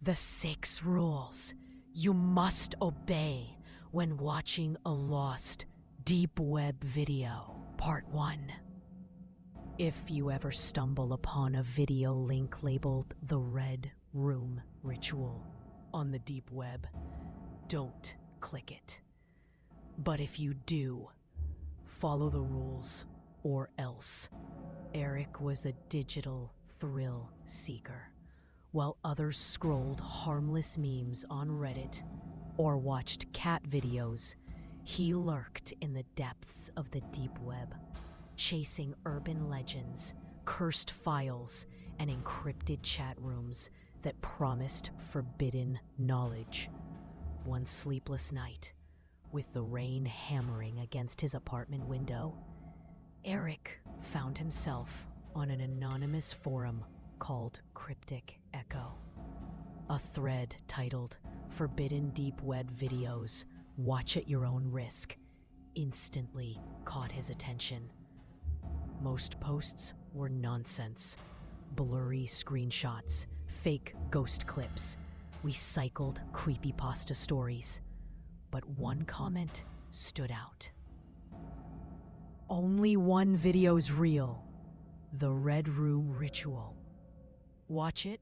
The 6 rules you must obey when watching a lost deep web video, Part 1. If you ever stumble upon a video link labeled the Red Room Ritual on the deep web, don't click it. But if you do, follow the rules or else. Eric was a digital thrill seeker, while others scrolled harmless memes on Reddit or watched cat videos. He lurked in the depths of the deep web, chasing urban legends, cursed files, and encrypted chat rooms that promised forbidden knowledge. One sleepless night, with the rain hammering against his apartment window, Eric found himself on an anonymous forum called Cryptic Echo. A thread titled Forbidden Deep Web Videos, Watch at Your Own Risk, instantly caught his attention. Most posts were nonsense, blurry screenshots, fake ghost clips, recycled creepypasta stories. But one comment stood out. Only one video's real, the Red Room Ritual. Watch it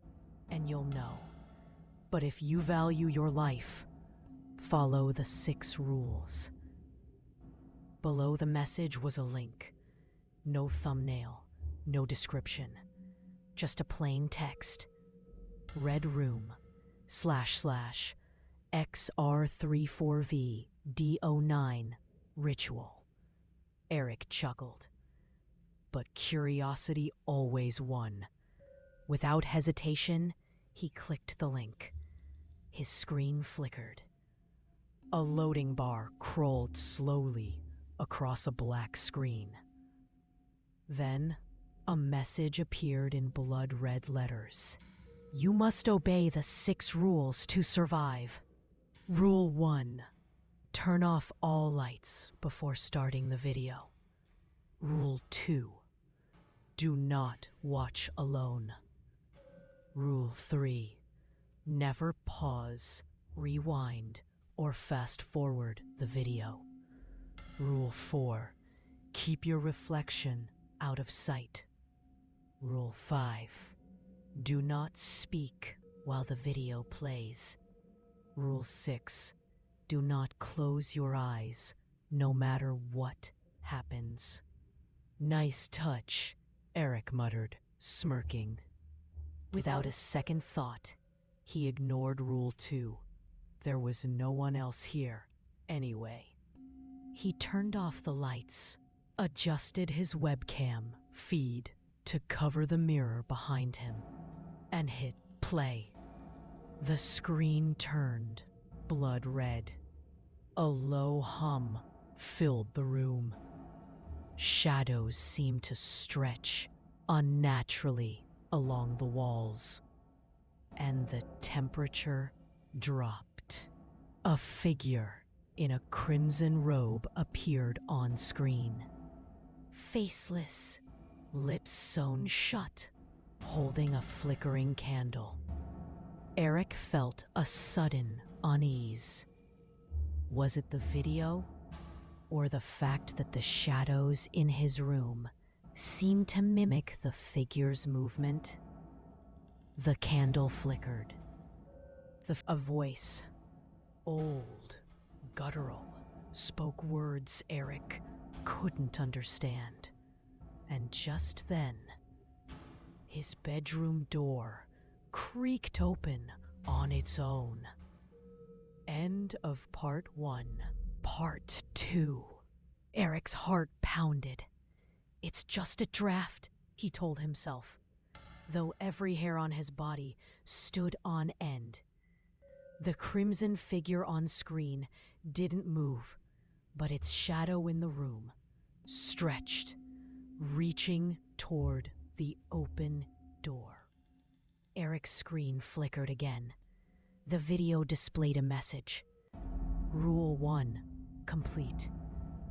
and you'll know. But if you value your life, follow the 6 rules. Below the message was a link. No thumbnail, no description. Just a plain text. Red Room / XR34VD09 Ritual. Eric chuckled. But curiosity always won. Without hesitation, he clicked the link. His screen flickered. A loading bar crawled slowly across a black screen. Then, a message appeared in blood-red letters. You must obey the 6 rules to survive. Rule 1. Turn off all lights before starting the video. Rule 2. Do not watch alone. Rule 3. Never pause, rewind, or fast forward the video. Rule 4. Keep your reflection out of sight. Rule 5. Do not speak while the video plays. Rule 6. Do not close your eyes, no matter what happens. Nice touch, Eric muttered, smirking. Without a second thought, he ignored Rule 2. There was no one else here, anyway. He turned off the lights, adjusted his webcam feed to cover the mirror behind him, and hit play. The screen turned blood red. A low hum filled the room. Shadows seemed to stretch unnaturally along the walls, and the temperature dropped. A figure in a crimson robe appeared on screen. Faceless, lips sewn shut, holding a flickering candle. Eric felt a sudden unease. Was it the video, or the fact that the shadows in his room seemed to mimic the figure's movement? The candle flickered. A voice, old, guttural, spoke words Eric couldn't understand. And just then, his bedroom door creaked open on its own. End of Part 1. Part 2. Eric's heart pounded. It's just a draft, he told himself, though every hair on his body stood on end. The crimson figure on screen didn't move, but its shadow in the room stretched, reaching toward the open door. Eric's screen flickered again. The video displayed a message. Rule 1, complete.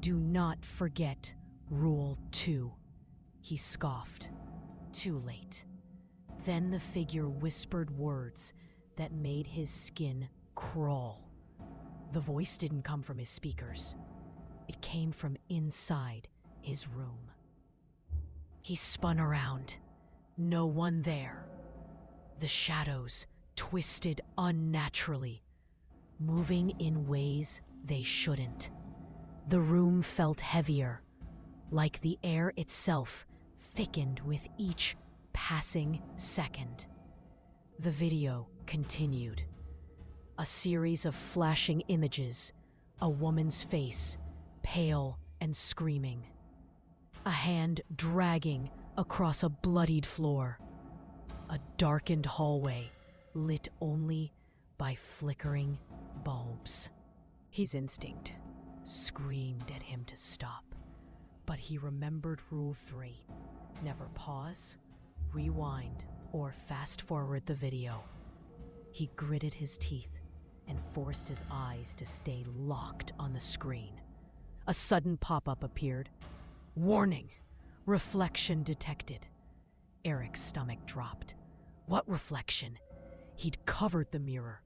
Do not forget Rule 2. He scoffed. Too late. Then the figure whispered words that made his skin crawl. The voice didn't come from his speakers. It came from inside his room. He spun around. No one there. The shadows twisted unnaturally, moving in ways they shouldn't. The room felt heavier, like the air itself thickened with each passing second. The video continued. A series of flashing images, a woman's face, pale and screaming. A hand dragging across a bloodied floor. A darkened hallway lit only by flickering bulbs. His instinct screamed at him to stop, but he remembered Rule 3. Never pause, rewind, or fast forward the video. He gritted his teeth and forced his eyes to stay locked on the screen. A sudden pop-up appeared. Warning! Reflection detected. Eric's stomach dropped. What reflection? He'd covered the mirror.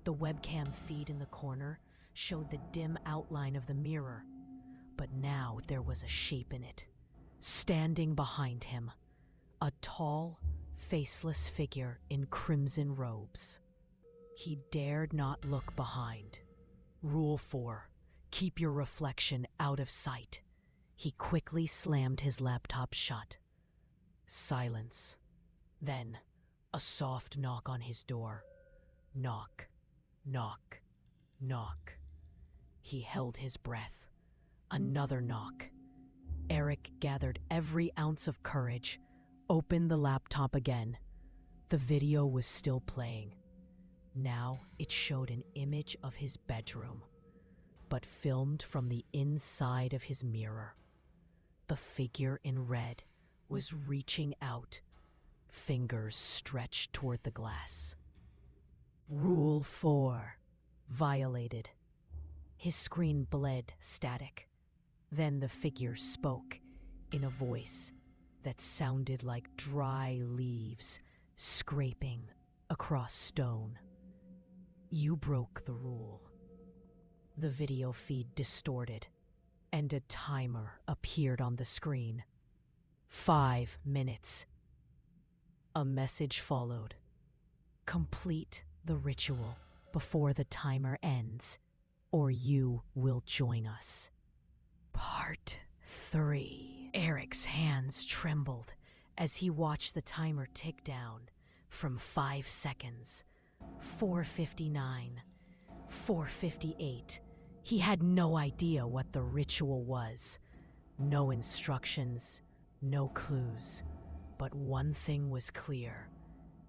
The webcam feed in the corner showed the dim outline of the mirror, but now there was a shape in it. Standing behind him, a tall, faceless figure in crimson robes. He dared not look behind. Rule 4, keep your reflection out of sight. He quickly slammed his laptop shut. Silence. Then, a soft knock on his door. Knock, knock, knock. He held his breath. Another knock. Eric gathered every ounce of courage, opened the laptop again. The video was still playing. Now it showed an image of his bedroom, but filmed from the inside of his mirror. The figure in red was reaching out, fingers stretched toward the glass. Rule 4, violated. His screen bled static. Then the figure spoke in a voice that sounded like dry leaves scraping across stone. You broke the rule. The video feed distorted, and a timer appeared on the screen. 5 minutes. A message followed. Complete the ritual before the timer ends, or you will join us. Part 3. Eric's hands trembled as he watched the timer tick down from 5 seconds. 4:59, 4:58. He had no idea what the ritual was. No instructions, no clues. But one thing was clear.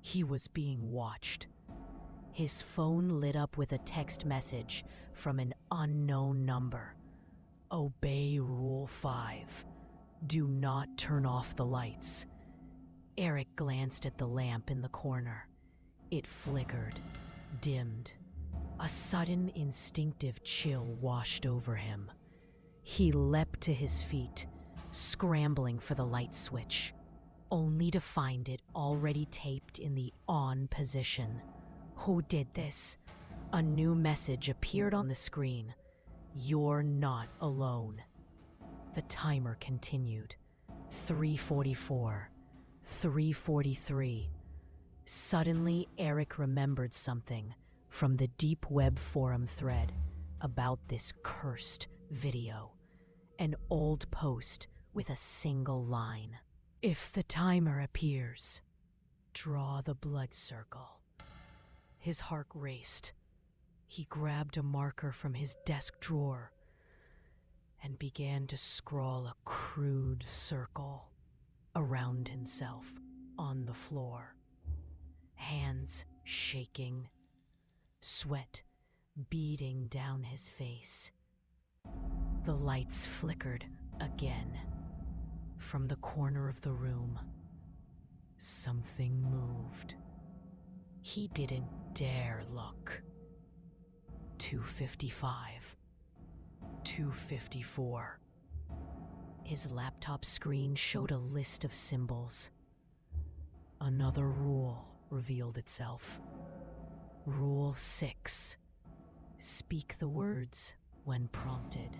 He was being watched. His phone lit up with a text message from an unknown number. Obey Rule 5. Do not turn off the lights. Eric glanced at the lamp in the corner. It flickered, dimmed. A sudden instinctive chill washed over him. He leapt to his feet, scrambling for the light switch, only to find it already taped in the on position. Who did this? A new message appeared on the screen. You're not alone. The timer continued. 3:44, 3:43. Suddenly, Eric remembered something from the deep web forum thread about this cursed video. An old post with a single line. If the timer appears, draw the blood circle. His heart raced. He grabbed a marker from his desk drawer and began to scrawl a crude circle around himself on the floor. Hands shaking, sweat beading down his face. The lights flickered again. From the corner of the room, something moved. He didn't dare look. 2:55, 2:54. His laptop screen showed a list of symbols. Another rule revealed itself. Rule 6. Speak the words when prompted,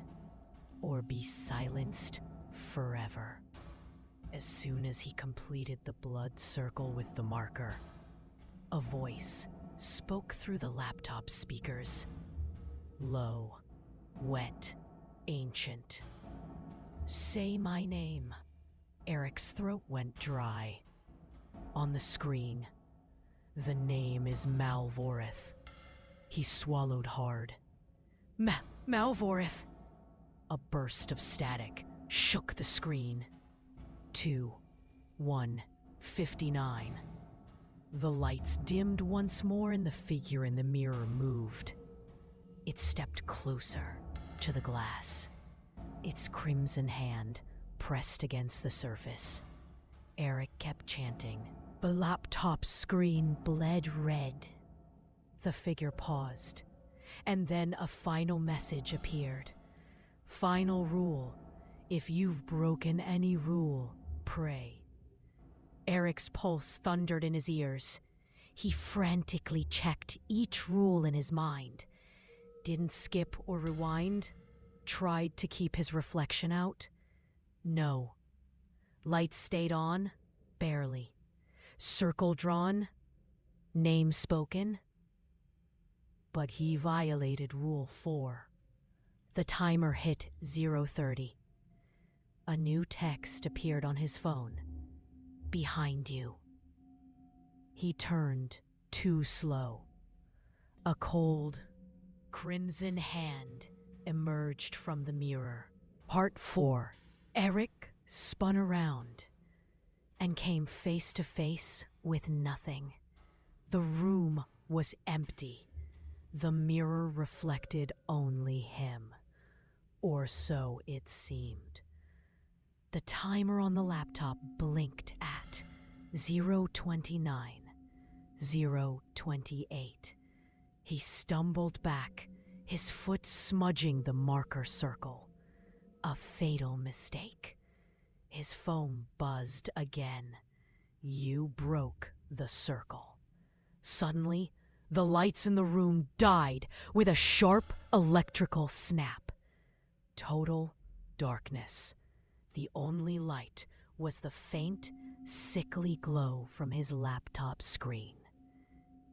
or be silenced forever. As soon as he completed the blood circle with the marker, a voice spoke through the laptop speakers. Low, wet, ancient. Say my name. Eric's throat went dry. On the screen, the name is Malvorith. He swallowed hard. Malvorith! A burst of static shook the screen. 2, 1, 59. The lights dimmed once more and the figure in the mirror moved. It stepped closer to the glass, its crimson hand pressed against the surface. Eric kept chanting. The laptop screen bled red. The figure paused, and then a final message appeared. Final rule. If you've broken any rule, pray. Eric's pulse thundered in his ears. He frantically checked each rule in his mind. Didn't skip or rewind. Tried to keep his reflection out. No. Lights stayed on, barely. Circle drawn, name spoken. But he violated Rule 4. The timer hit 0:30. A new text appeared on his phone. Behind you. He turned too slow. A cold, crimson hand emerged from the mirror. Part 4. Eric spun around and came face to face with nothing. The room was empty. The mirror reflected only him. Or so it seemed. The timer on the laptop blinked at 0:29, 0:28. He stumbled back, his foot smudging the marker circle. A fatal mistake. His phone buzzed again. You broke the circle. Suddenly, the lights in the room died with a sharp electrical snap. Total darkness. The only light was the faint, sickly glow from his laptop screen.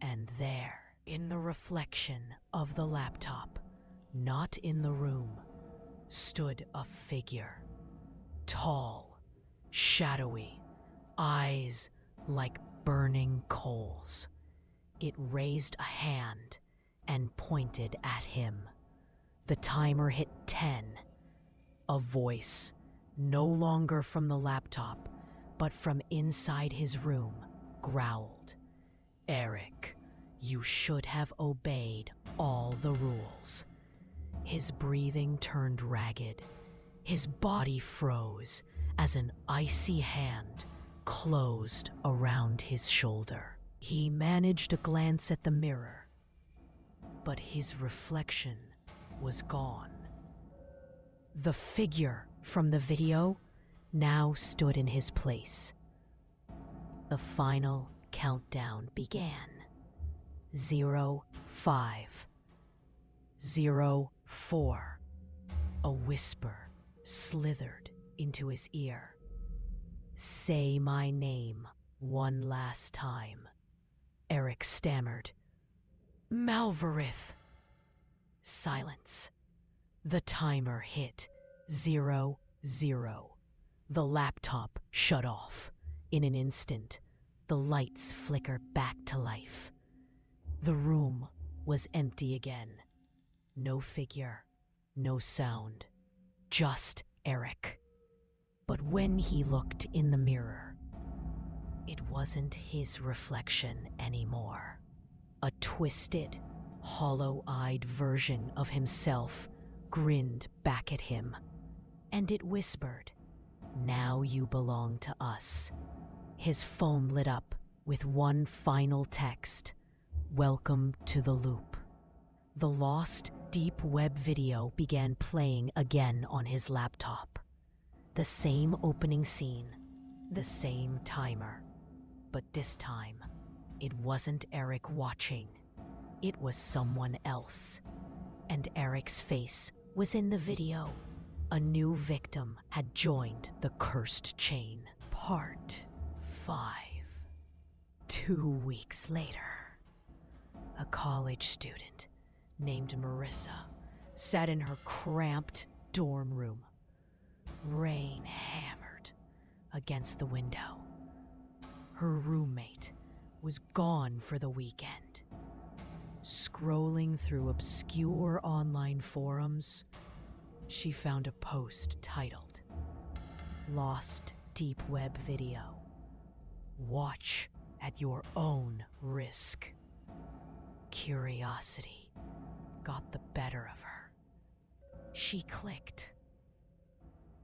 And there, in the reflection of the laptop, not in the room, stood a figure. Tall, shadowy, eyes like burning coals. It raised a hand and pointed at him. The timer hit 10. A voice, no longer from the laptop, but from inside his room, growled. Eric, you should have obeyed all the rules. His breathing turned ragged. His body froze as an icy hand closed around his shoulder. He managed a glance at the mirror, but his reflection was gone. The figure from the video now stood in his place. The final countdown began. 05, 04. A whisper slithered into his ear. Say my name one last time. Eric stammered. Malvorith. Silence. The timer hit 00. The laptop shut off. In an instant, the lights flickered back to life. The room was empty again. No figure, no sound, just Eric. But when he looked in the mirror, it wasn't his reflection anymore. A twisted, hollow-eyed version of himself grinned back at him, and it whispered, Now you belong to us. His phone lit up with one final text, Welcome to the loop. The lost deep web video began playing again on his laptop. The same opening scene, the same timer. But this time, it wasn't Eric watching. It was someone else, and Eric's face was in the video. A new victim had joined the cursed chain. Part 5. 2 weeks later, a college student named Marissa sat in her cramped dorm room. Rain hammered against the window. Her roommate was gone for the weekend. Scrolling through obscure online forums, she found a post titled, "Lost Deep Web Video. Watch at your own risk." Curiosity got the better of her. She clicked.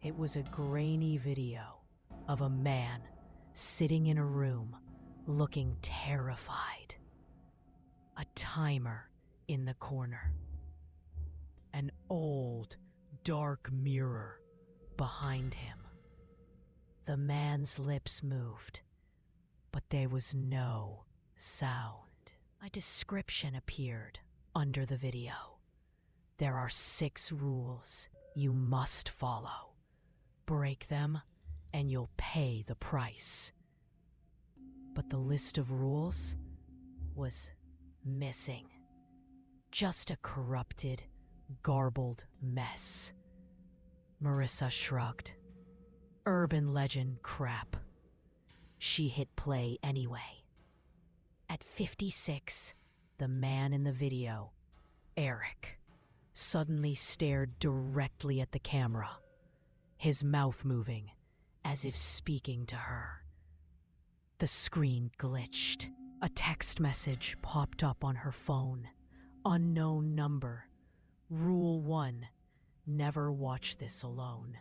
It was a grainy video of a man sitting in a room looking terrified. A timer in the corner. An old, dark mirror behind him. The man's lips moved, but there was no sound. A description appeared under the video. There are 6 rules you must follow. Break them, and you'll pay the price. But the list of rules was missing. Just a corrupted, garbled mess. Marissa shrugged. Urban legend crap. She hit play anyway. At 56, the man in the video, Eric, suddenly stared directly at the camera, his mouth moving as if speaking to her. The screen glitched. A text message popped up on her phone. Unknown number. Rule 1, never watch this alone.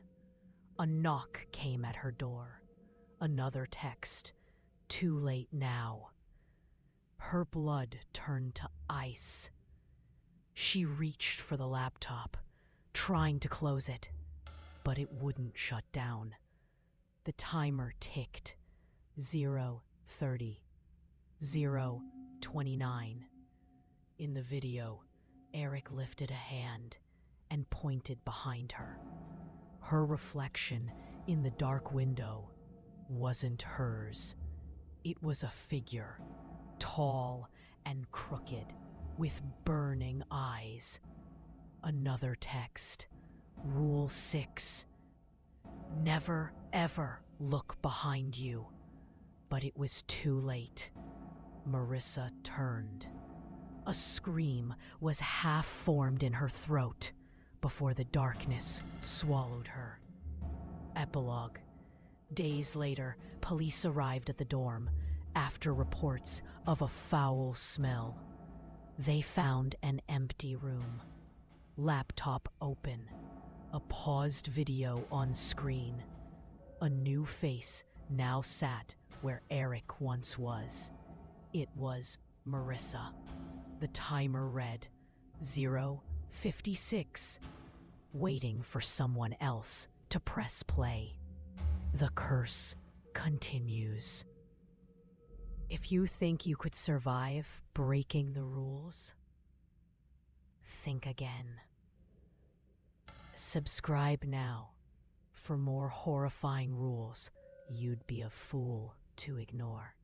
A knock came at her door. Another text. Too late now. Her blood turned to ice. She reached for the laptop, trying to close it, but it wouldn't shut down. The timer ticked. 0:30. 0:29. In the video, Eric lifted a hand and pointed behind her. Her reflection in the dark window wasn't hers. It was a figure, tall and crooked, with burning eyes. Another text. Rule 6. Never ever look behind you. But it was too late. Marissa turned. A scream was half formed in her throat before the darkness swallowed her. Epilogue. Days later, police arrived at the dorm after reports of a foul smell. They found an empty room. Laptop open. A paused video on screen. A new face now sat where Eric once was. It was Marissa. The timer read 0:56, waiting for someone else to press play. The curse continues. If you think you could survive breaking the rules, think again. Subscribe now for more horrifying rules you'd be a fool to ignore.